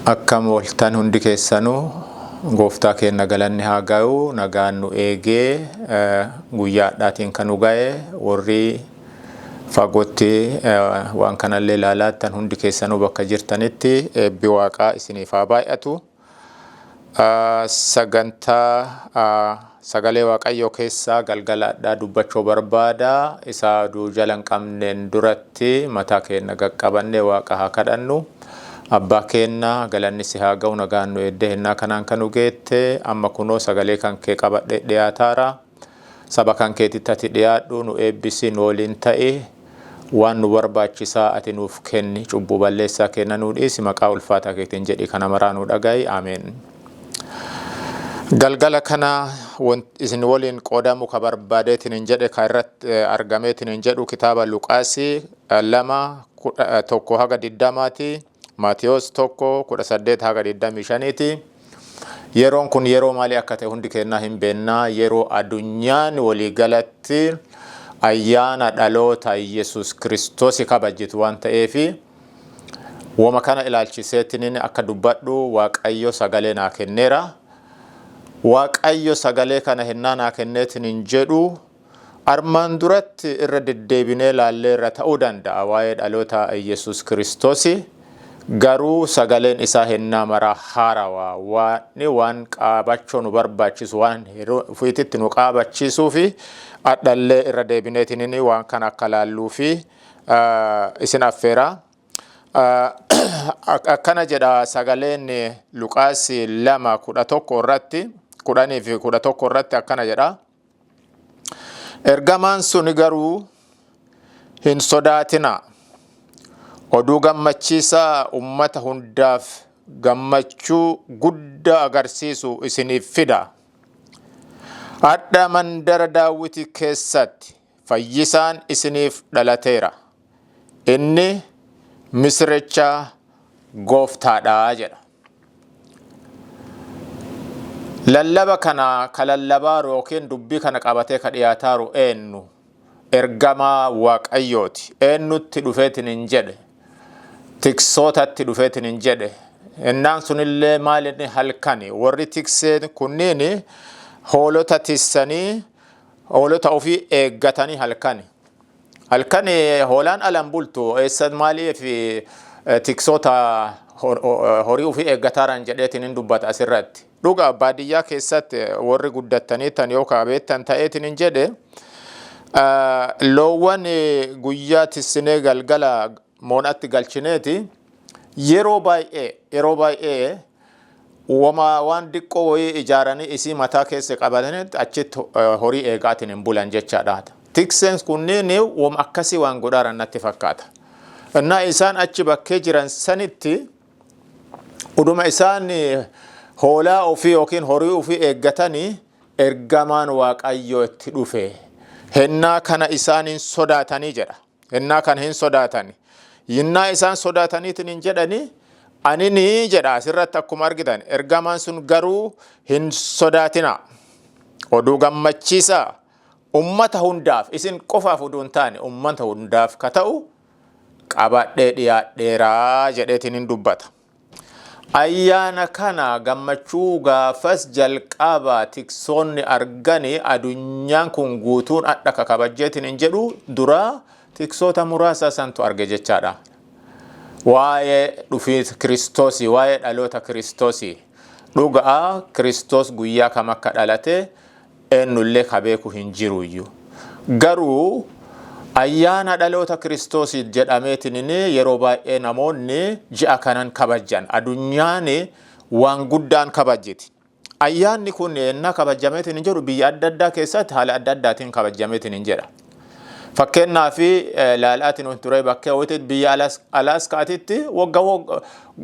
Akkam ooltan hundi keessanuu gooftaa keenya galanni haa ga'u nagaan nu eegee guyyaadhaatiin kan nu ga'e warri fagootti waan kanallee ilaalaattan hundi keessanuu bakka jirtanitti eebbi waaqaa isiniif haa baay'atu. Sagantaa sagalee waaqayyoo keessaa galgalaadhaa dubbachuu barbaada. Isaa duu jalan qabneen duratti mataa keenya qaqqabannee waaqa haa kadhannu. Abbaa keenya galanni si haa ga'u nagaan nu eeddee hinnaa kanaan kan nu geette amma kunoo sagalee kan kee qabadhee dhiyaataara. Saba kan keetitti ati dhiyaadhu nu eebbisi nu waliin ta'e waan nu barbaachisaa ati nuuf kenni cubbuu balleessaa kenna nu dhiisi maqaa ulfaataa keetiin jedhi kana maraa nu dhaga'i ameen. Galgala kana isin waliin qoodamu ka barbaadeetiin hin jedhe ka irratti argameetiin hin jedhu kitaaba Luqaasii 2:1-20 Maatiyos 1:18-25 yeroon kun yeroo maalii akka ta'e hundi keenyaa hin beennaa yeroo addunyaan walii galatti ayyaana dhaloota Yesuus Kiristoos kabajjitu waan ta'eefi wama kana ilaalchiseetiin akka dubbadhu Waaqayyo sagalee naa kenneera. Waaqayyo sagalee kana hennaa naa kenneetiin hin jedhu armaan duratti irra deddeebinee laallee irra ta'uu danda'a waa'ee dhaloota Yesuus Kiristoos. Garuu sagaleen isaa hennaa maraa haarawaa waan qaabachuu nu barbaachisu waan fuutitti nu qaabachisuu fi adhallee irra deebineetiin waan kan akka laalluu fi isin affeera. Akkana jedha sagaleen Luqaasii 2:11 irratti akkana jedha. Ergamaan sun garuu hin sodaatinaa. Oduu gammachiisaa ummata hundaaf gammachuu guddaa agarsiisu isiniif fida. Hadha mandara Daawit keessatti fayyisaan isiniif dhalateera. Inni misiricha gooftaadha jedha. Lallaba kana kalallabaa yookiin dubbii kana qabatee ka dhiyaataaru eenyu ergamaa Waaqayyooti. Eenyutti dhufeetiin hin jedhe. Tiksootatti dhufeetiin hin jedhe. Innaan sunillee maalinni halkani warri tikseen kunniin hoolota tissanii hoolota ofii eeggatanii halkani. Halkani hoolaan alan bultu eessan maaliif tiksoota horii ofii eeggataaran jedheetiin hin dubbata asirratti. Dhugaa baadiyyaa keessatti warri guddatanii tan yookaan beektan ta'eetiin hin jedhe loowwan guyyaa tissinee galgala moonatti galchineeti yeroo baay'ee waan diqqoo wayii ijaaranii isii mataa keessa qabatanii achitti horii eegaatiin hin bulan jechaadha. Tikseen kunniin wama akkasii waan godhaaran natti fakkaata. Innaa isaan achi bakkee jiran sanitti uduma isaan hoolaa ofii yookiin horii ofii eeggatanii ergamaan Waaqayyoo itti dhufe. Hennaa kana isaan hin sodaatanii jedha. Hennaa kana hin sodaatanii. Yinnaa isaan sodaataniitiin hin jedhani anini jedha asirratti akkuma argitan ergamaan sun garuu hin sodaatina. Oduu gammachiisaa ummata hundaaf isin qofaaf oduu hin taane ummata hundaaf ka ta'u qabadhee dhiyaadheeraa jedheetiin hin dubbata. Ayyaana kana gammachuu gaafas jalqabaa tiksoonni arganii addunyaan kun guutuun adda kabajjeetiin hin jedhu duraa tiksoota muraasa santu arge jechaadha. Waa'ee dhufii Kiristoosii, waa'ee dhaloota Kiristoosii. Dhugaa Kiristoos guyyaa kam akka dhalate eenyullee ka beeku hin jiruyyuu. Garuu ayyaana dhaloota Kiristoosii jedhameetiin yeroo baay'ee namoonni ji'a kanan kabajjan. Addunyaan waan guddaan kabajjiti. Ayyaanni kun ennaa kabajameetiin hin jedhu biyya adda addaa keessatti haala adda addaatiin kabajameetiin hin jedha. Fakkeenyaa fi laalaatiin turee bakkee ho'iitti biyya Alaaskaatitti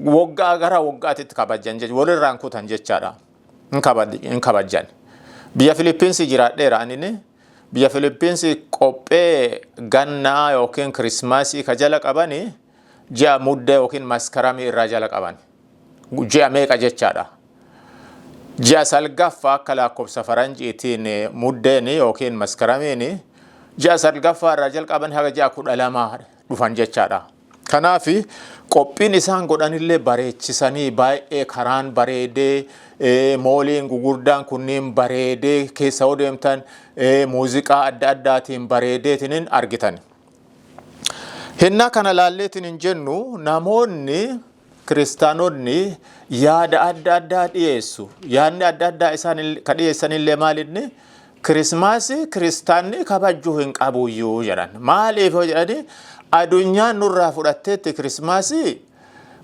waggaa gara waggaatitti kabajjan jechuudha. Walirraan kutan jechaadha. Hin kabajjan. Biyya Filiippiinsi jiraadheera anini. Biyya Filiippiinsi qophee gannaa yookiin Kirismaasii ka jala qabani ji'a muddee yookiin maskaramii irraa jala qaban. Ji'a meeqa jechaadha. Ji'a salgaffaa akka lakkoofsa faranjiitiin muddeen yookiin maskaramiin ji'a salgaffaa irraa jalqaban haga ji'a 12 dhufan jechaadha. Kanaafi qophiin isaan godhanillee bareechisanii baay'ee karaan bareedee mooliin gugurdaan kunniin bareedee keessa deemtan muuziqaa adda addaatiin bareedeetiin argitan. Hennaa kana laalleetiin hin jennu namoonni kiristaanonni yaada adda addaa dhiyeessu. Yaadni adda addaa isaan ka dhiyeessanillee maalinni Kirismaasii kiristaanni kabajuu hin qabuyyuu jedhan. Maaliif jedhanii adunyaan nurraa fudhatteetti Kirismaasii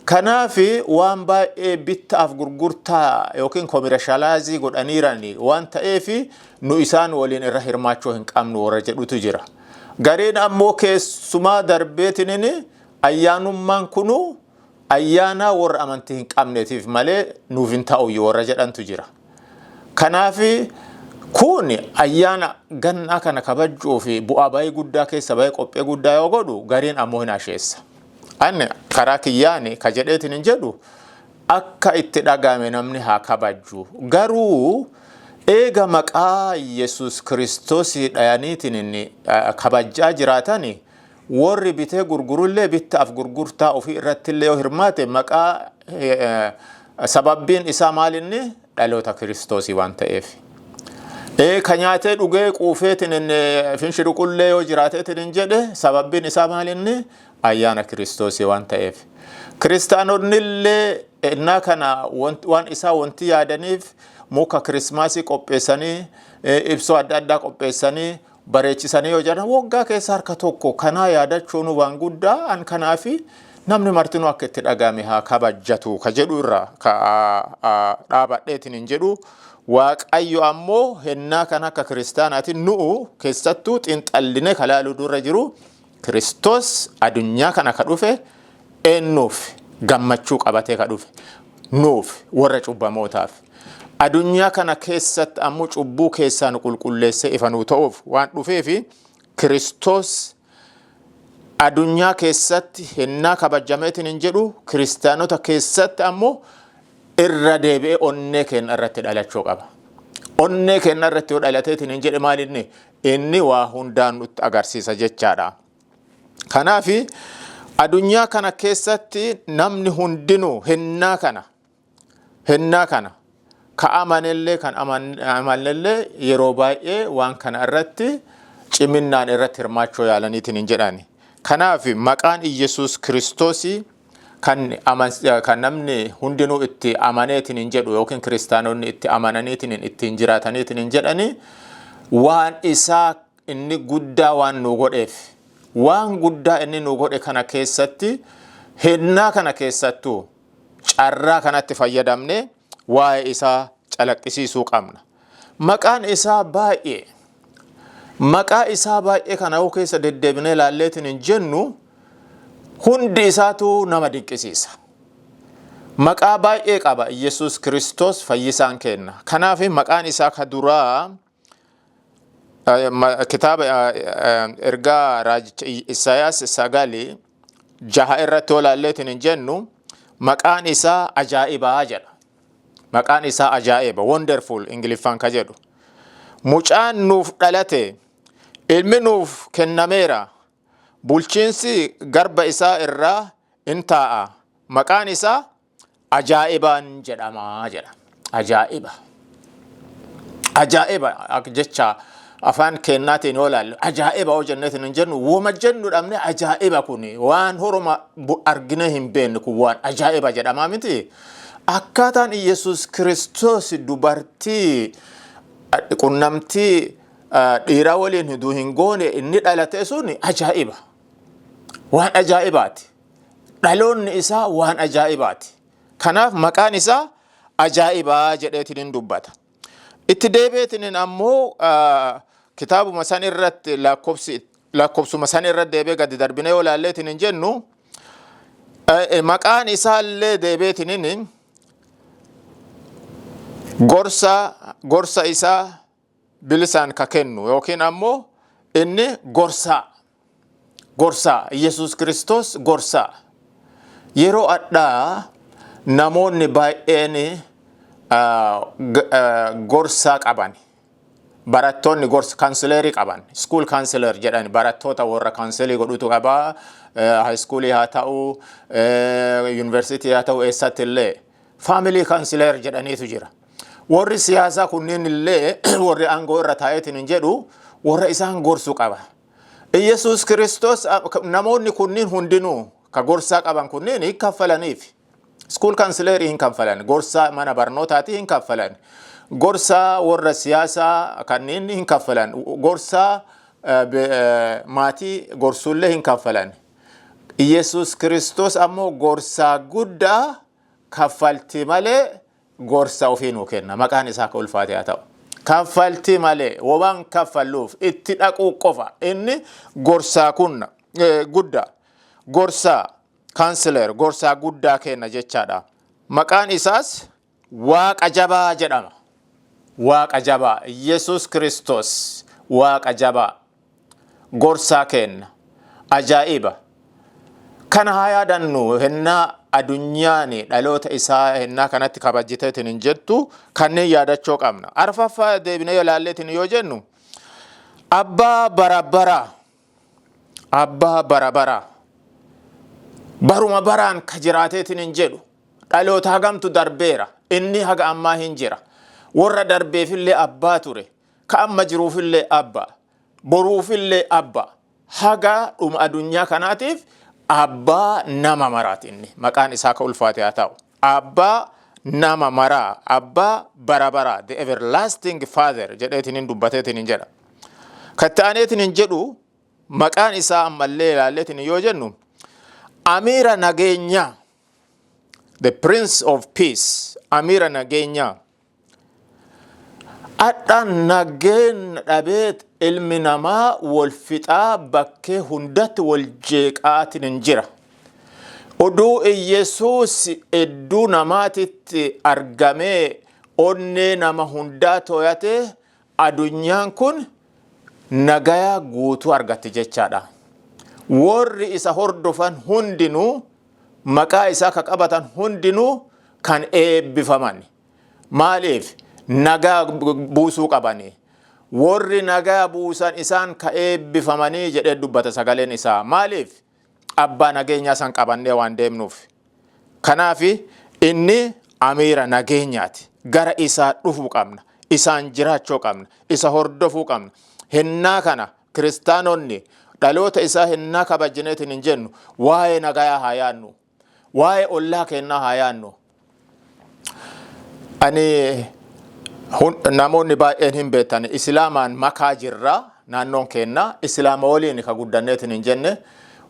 kanaafi waan baay'ee bittaaf gurgurtaa yookiin koomershalaayizii godhaniirani waan ta'eefi nu isaan waliin irra hirmaachuu hin qabnu warra jedhutu jira. Gareen ammoo keessumaa darbeetiin ayyaanummaan kunu ayyaana warra amantii hin qabneetiif malee nuuf hin ta'u warra jedhantu jira. Kanaafi kun ayyaana gannaa kana kabajuu fi bu'aa baay'ee guddaa keessa baay'ee qophee guddaa yoo godhu gareen ammoo hin asheessa. Ani karaa kiyyaani ka jedheetiin hin jedhu akka itti dhagame namni haa kabajju. Garuu eega maqaa Yesuus Kiristoos dhayaniitiin inni kabajjaa jiraatani warri bitee gurgurullee bittaaf gurgurtaa ofii irrattillee yoo hirmaate maqaa sababbiin isaa maalinni dhaloota Kiristoosii waan ta'eef. Kanyaatee dhugee quufeetiin finshiruqullee yoo jiraateetiin hin jedhe sababbiin isaa maalinni ayyaana Kiristoosii waan ta'eef. Kiristaanonnillee innaa kana waan isaa wanti yaadaniif muka Kirismaasii qopheessanii ibsoo adda addaa qopheessanii bareechisanii yoo jedhan waggaa keessa harka tokko kanaa yaadachuun waan guddaa an kanaafi namni martinuu akka itti dhagame haa kabajjatu ka jedhu irraa ka dhaabadheetiin hin jedhu. Waaqayyo ammoo hennaa kan akka kiristaanaatiin nu'u keessattuu xiinxallinee kalaaluu dura jiru Kiristoos adunyaa kana ka dhufe eennuuf gammachuu qabatee ka dhufe nuuf warra cubbamootaaf. Adunyaa kana keessatti ammoo cubbuu keessaa nu qulqulleessee ifa nuu ta'uuf waan dhufeefi Kiristoos adunyaa keessatti hennaa kabajameetiin hin jedhu kiristaanota keessatti ammoo irra deebi'ee onnee keenya irratti dhalachuu qaba. Onnee keenya irratti yoo dhalateetiin hin jedhe maalinni inni waa hundaan nutti agarsiisa jechaadha. Kanaafi adunyaa kana keessatti namni hundinuu hennaa kana ka amanellee kan amanellee yeroo baay'ee waan kana irratti ciminnaan irratti hirmaachuu yaalaniitiin hin jedhani. Kanaafi maqaan Yesuus Kiristoosii kan namni hundinuu itti amaneetiin hin jedhu yookiin kiristaanonni itti amananiitiin ittiin jiraataniitiin hin jedhani waan isaa inni guddaa waan nu godheef waan guddaa inni nu godhe kana keessatti hennaa kana keessattuu carraa kanatti fayyadamne waa'ee isaa calaqqisiisuu qabna. Maqaan isaa baay'ee kana keessa deddeebinee laalleetiin hin jennu hundi isaatu nama dinqisiisa. Maqaa baay'ee qaba Yesuus Kiristoos fayyisaan kenna. Kanaaf maqaan isaa ka duraa kitaaba ergaa raajicha Isaayaas 9:6 irratti olaalleetiin hin jennu maqaan isaa ajaa'ibaa jedha. Maqaan isaa ajaa'iba wonderful Ingiliffaan ka jedhu. Mucaan nuuf dhalate ilmi nuuf kennameera. Bulchiinsi garba isaa irraa in taa'a. Maqaan isaa ajaa'ibaan jedhamaa jedha. Ajaa'iba jecha afaan kennaatiin yoo ilaallu ajaa'iba yoo jenneetiin hin jennu wama jennu dhabne ajaa'iba kun waan horoma argine hin beekne kun waan ajaa'iba jedhamaa miti. Akkaataan Yesuus Kiristoos dubartii qunnamtii dhiiraa waliin hiduu hin goone inni dhalate sun ajaa'iba. Waan ajaa'ibaati. Dhaloonni isaa waan ajaa'ibaati. Kanaaf maqaan isaa ajaa'ibaa jedheetiin dubbata. Itti deebi'eetiin ammoo kitaabuma san irratti lakkoofsuma san irratti deebi'ee gadi darbinee yoo ilaalleetiin hin jennu maqaan isaallee deebi'eetiin gorsa isaa bilisaan ka kennu yookiin ammoo inni gorsaa Yesuus Kiristoos gorsaa. Yeroo addaa namoonni baay'een gorsaa qaban barattoonni gorsa kaansilerii qaban school counselor jedhan barattoota warra kaanselii godhutu qaba high school haa ta'u university haa ta'u eessatti illee family counselor jedhaniitu jira warri siyaasaa kunniin illee warri aangoo irra taa'eetiin hin jedhu warra isaan gorsu qaba Yesuus Kiristoos namoonni kunniin hundinuu ka gorsaa qaban kunniin hin kaffalaniif school counselor hin kaffalan gorsaa mana barnootaati hin kaffalan gorsaa warra siyaasaa kanneen hin kaffalan gorsaa maatii gorsullee hin kaffalan Yesuus Kiristoos ammoo gorsaa guddaa kaffalti malee gorsa ofii nuu kenna maqaan isaa ka ulfaate haa ta'u kaffalti malee waan kaffalluuf itti dhaquu qofa inni gorsaa kunna guddaa gorsaa counselor gorsaa guddaa kenna jechaadha maqaan isaas waaqa jabaa jedhama waaqa jabaa Yesuus Kiristoos waaqa jabaa gorsaa kenna ajaa'iba kana haa yaadannu hennaa adunyaani dhaloota isaa hennaa kanatti kabajjiteetiin hin jettu kanneen yaadachuu qabna arfaffaa deebinee ilaalleetiin yoo jennu abbaa barabara baruma baraan ka jiraateetiin hin jedhu dhaloota hagamtu darbeera inni haga ammaa hin jira warra darbeefillee abbaa ture ka amma jiruufillee abbaa boruufillee abbaa haga dhuma adunyaa kanaatiif abbaa nama maraatinni maqaan isaa ka ulfaate haa ta'u abbaa nama maraa abbaa barabara the everlasting father jedheetiin hin dubbateetiin hin jedha kattaaneetiin hin jedhu maqaan isaa ammallee ilaalleetiin yoo jennu Amira Nagenya, the Prince of Peace, Amira Nagenya. Adda nageen dhabeet ilmi namaa wal fixaa bakkee hundatti wal jeeqaatiin hin jira. Oduu Yesuus edduu namaatitti argamee onnee nama hundaa tooyate adunyaan kun nagaya guutuu argatte jechaadha. Warri isa hordofan hundinuu maqaa isaa ka qabatan hundinuu kan eebbifaman maaliif nagaa buusuu qabani warri nagaa buusan isaan ka eebbifamanii jedhee dubbata sagaleen isaa maaliif abbaa nageenyaa san qabannee waan deemnuuf kanaaf inni amiira nageenyaati gara isaa dhufuu qabna isaan jiraachuu qabna isa hordofuu qabna hennaa kana kiristaanonni dhaloota isaa hennaa kabajjineetiin hin jennu waa'ee nagayaa haa yaannu waa'ee ollaa kennaa haa yaannu ani namoonni baay'een hin beektan islaamaan makaa jirra naannoon kennaa islaama waliin ka guddanneetiin hin jenne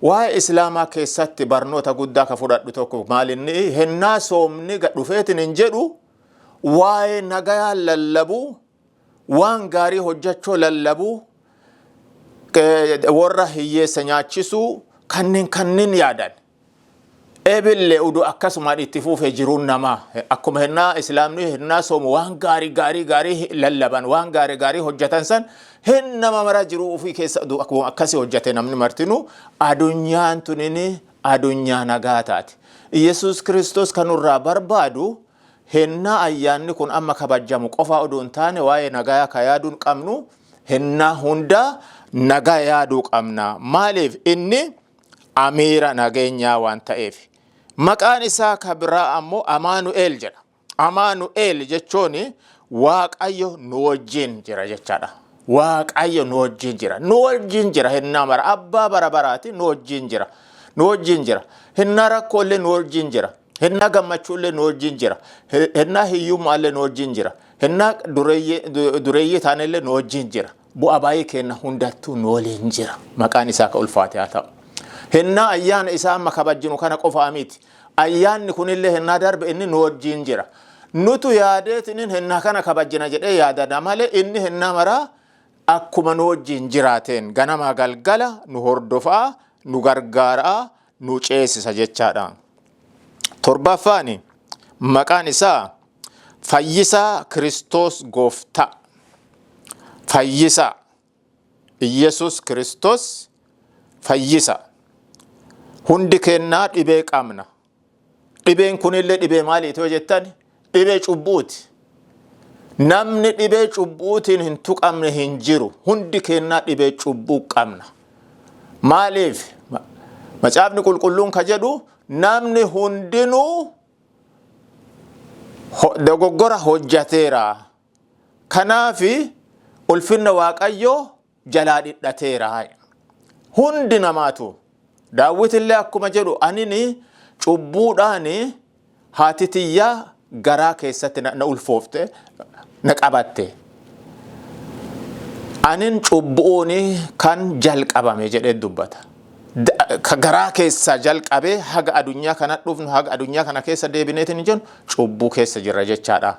waa'ee islaamaa keessatti barnoota guddaa ka fudhadhu tokko maalinni hennaa soomni dhufeetiin hin jedhu waa'ee nagayaa lallabuu waan gaarii hojjechuu lallabuu warra hiyyeessa nyaachisuu kanneen yaadan eebille udu akkasumaan itti fuufee jiruun namaa akkuma hennaa islaamni hennaa soomu waan gaarii lallaban waan gaarii hojjetan san hennama mara jiruu ofii keessa akkuma akkasii hojjete namni martinu adunyaan tunini adunyaa nagaa taate Yesuus Kiristoos kanurraa barbaadu hennaa ayyaanni kun amma kabajamu qofa oduun taane waa'ee nagaa ka yaaduun qabnu hennaa hundaa nagaa yaaduu qabna maaliif inni amiira nageenyaa waan ta'eef maqaan isaa ka biraa ammoo Amaanu'eel jedha Amaanu'eel jechuun waaqayyo nu wajjin jira jechaadha waaqayyo nu wajjin jira hennaa mara abbaa barabaraati nu wajjin jira hennaa rakkoolee nu wajjin jira hennaa gammachuulee nu wajjin jira hennaa hiyyummaallee nu wajjin jira hennaa dureeyyii taanellee nu wajjin jira bu'aa baay'ee kenna hundattuu nu waliin jira maqaan isaa ka ulfaate haa ta'u hennaa ayyaana isaa amma kabajjinu kana qofaa miti ayyaanni kunillee hennaa darbe inni nu wajjin jira nutu yaadeetiniin hennaa kana kabajjina jedhee yaadada malee inni hennaa maraa akkuma nu wajjin jiraateen ganama galgala nu hordofaa nu gargaaraa nu ceesisa jechaadha torbaffaani maqaan isaa Fayyisaa Kiristoos Gooftaa Fayyisaa Yesuus Kiristoos Fayyisaa hundi kennaa dhibee qabna dhibeen kunillee dhibee maaliiti yoo jettan dhibee cubbuuti namni dhibee cubbuutiin hin tuqamne hin jiru. Hundi keenya dhibee cubbuu qabna. Maaliif macaafni qulqulluun ka jedhu namni hundinuu dogoggora hojjateera. Kanaafi ulfinna Waaqayyoo jalaa dhidhateera. Hundi namaatu Daawit illee akkuma jedhu anini cubbuudhaani haati tiyyaa garaa keessatti na ulfoofte na qabatte. Anin cubbuuni kan jalqabame jedhee dubbata. Ka garaa keessa jalqabe haga adunyaa kana dhufnu haga adunyaa kana keessa deebineetiin jennu cubbuu keessa jirra jechaadha.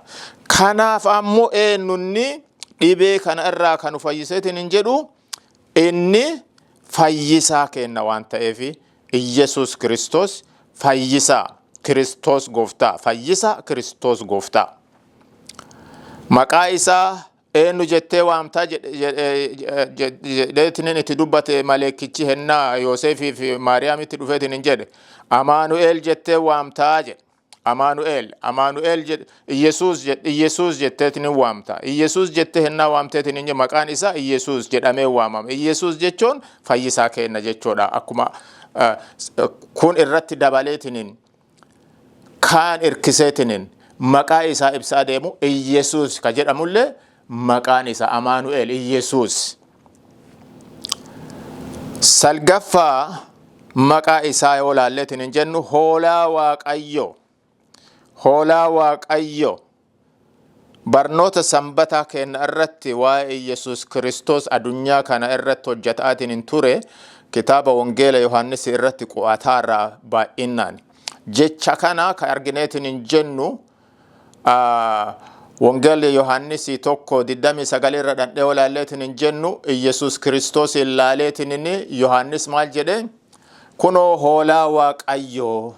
Kanaaf ammoo eenyunni dhibee kana irraa kan fayyiseetiin jedhu inni fayyisaa kenna waan ta'eef Yesuus Kiristoos fayyisaa Kiristoos gooftaa fayyisaa Kiristoos gooftaa. Maqaa isaa eenyu jettee waamtaa jedheetiin itti dubbate maleekichi hennaa Yoosefii fi Maariyaamitti dhufeetiin jedhe Amaanu'eel jettee waamtaa jedhe. Amaanu'eel jedhe Yesuus jetteetiin waamta. Yesuus jettee hennaa waamteetiin maqaan isaa Yesuus jedhamee waamama. Yesuus jechuun fayyisaa kenna jechuudha. Akkuma kun irratti dabaleetiin kaan irkiseetiin maqaa isaa ibsaa deemu Yesuus ka jedhamullee maqaan isaa Amaanu'eel Yesuus. Salgaffaa maqaa isaa yoo laalleetiin jennu hoolaa Waaqayyoo. Hoolaa Waaqayyoo. Barnoota sanbataa kenna irratti waa'ee Yesuus Kiristoos adunyaa kana irratti hojjetaatiin ture kitaaba wangeela Yohaannis irratti qo'ataarraa baay'inaan. Jecha kana ka argineetiin jennu wangeelli Yohaannis tokko 29 irra dhandhee olaalleetiin jennu Yesuus Kiristoos ilaaleetiin Yohaannis maal jedhe kunoo hoolaa Waaqayyoo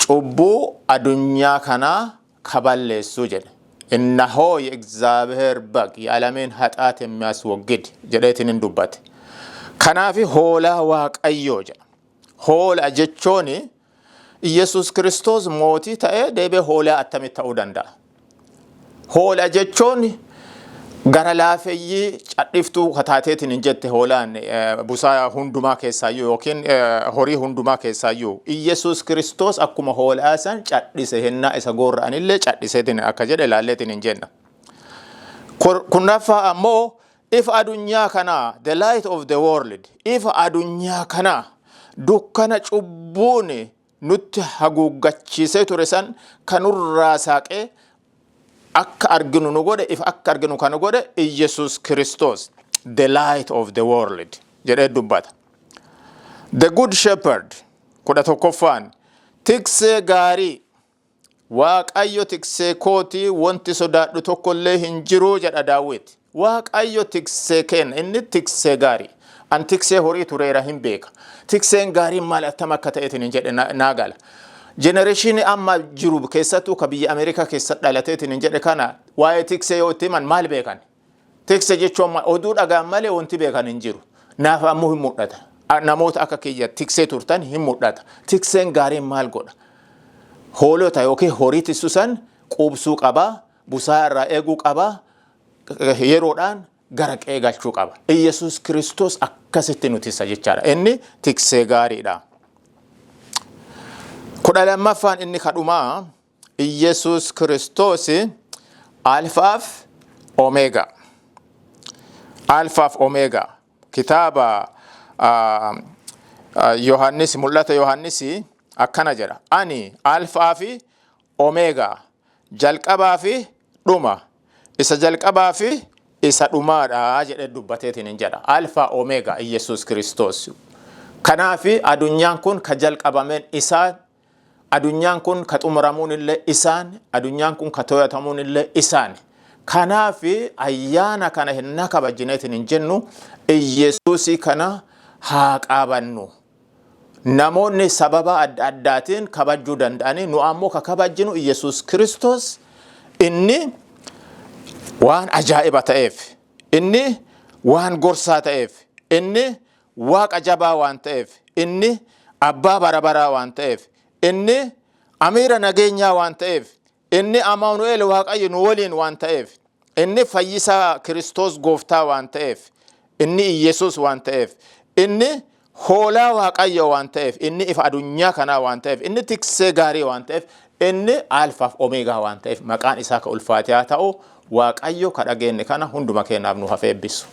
cubbuu adunyaa kana kaballeessu jedhe. Innaho የእግዚአብሔር በግ የዓለምን ኃጢአት የሚያስወግድ jedheetiin dubbate. Kanaaf hoolaa Waaqayyoo jedha. Hoolaa jechuun Yesuus Kiristoos mootii ta'ee deebee hoolaa attamitti ta'uu danda'a? Hoolaa jechuun gara laafeeyyii cadhiftuu kataateetiin jette hoolaan busaa hundumaa keessaayyuu yookiin horii hundumaa keessaayyuu Yesuus Kiristoos akkuma hoolaa san cadhise hennaa isa gorra'anillee cadhiseetiin akka jedhe laalleetiin jenna. Kunnaffaa ammoo ifa adunyaa kana the light of the world ifa adunyaa kana dukkana cubbuun nutti haguuggachiisee ture san kanurraa saaqee akka arginu nu godhe if akka arginu kana godhe Yesuus Kiristoos the light of the world jedhee dubbata. The good shepherd kudha tokkoffaan tiksee gaarii Waaqayyo tiksee kooti wanti sodaadhu tokkollee hin jiru jedha Daawit. Waaqayyo tiksee kenna inni tiksee gaarii an tiksee horii tureera hin beeka. Tikseen gaarii maal attama akka ta'eetiin jedhe naagala. Generation amma jiru keessattuu ka biyya Ameerikaa keessatti dhalateetiin jedhe kana waa'ee tiksee yoo itti himan maal beekan? Tiksee jechuun oduu dhagaan malee wanti beekan hin jiru. Naaf ammoo hin mul'ata. Namoota akka kiyya tiksee turtan hin mul'ata. Tikseen gaariin maal godha? Hoolota yookiin horii tisusan quubsuu qabaa, busaa irraa eeguu qabaa, yeroodhaan gara qe'ee galchuu qaba. Yesuus Kiristoos akkasitti nutisa jechaadha. Inni tiksee gaariidha. Kudha lammaffaan inni kadhumaa Yesuus Kiristoos alfaaf omeegaa. Alfaaf omeegaa. Kitaaba Yohaannis mul'ata Yohaannis akkana jedha. Ani alfaa fi omeegaa jalqabaa fi dhuma isa jalqabaa fi isa dhumaadha jedhee dubbateetiin jedha. Alfaa omeegaa Yesuus Kiristoos. Kanaafi adunyaan kun ka jalqabameen isaan adunyaan kun ka xumuramuun illee isaan adunyaan kun ka to'atamuun illee isaan. Kanaafi ayyaana kana hin kabajineetiin jennu Yesuusii kana haa qabannu. Namoonni sababa adda addaatiin kabajuu danda'anii nu ammoo ka kabajinu Yesuus Kiristoos inni waan ajaa'iba ta'eef inni waan gorsaa ta'eef inni waaqa jabaa waan ta'eef inni abbaa barabaraa waan ta'eef inni amiira nageenyaa waan ta'eef inni Amaanu'eel Waaqayyo nu waliin waan ta'eef, inni fayyisaa Kiristoos gooftaa waan ta'eef, inni Yesuus waan ta'eef, inni hoolaa Waaqayyo waan ta'eef, inni ifa adunyaa kanaa waan ta'eef, inni tiksee gaarii waan ta'eef, inni alfaaf omeegaa waan ta'eef maqaan isaa ka ulfaatee haa ta'u. Waaqayyo ka dhageenye kana hunduma keenyaaf nu haa eebbisu.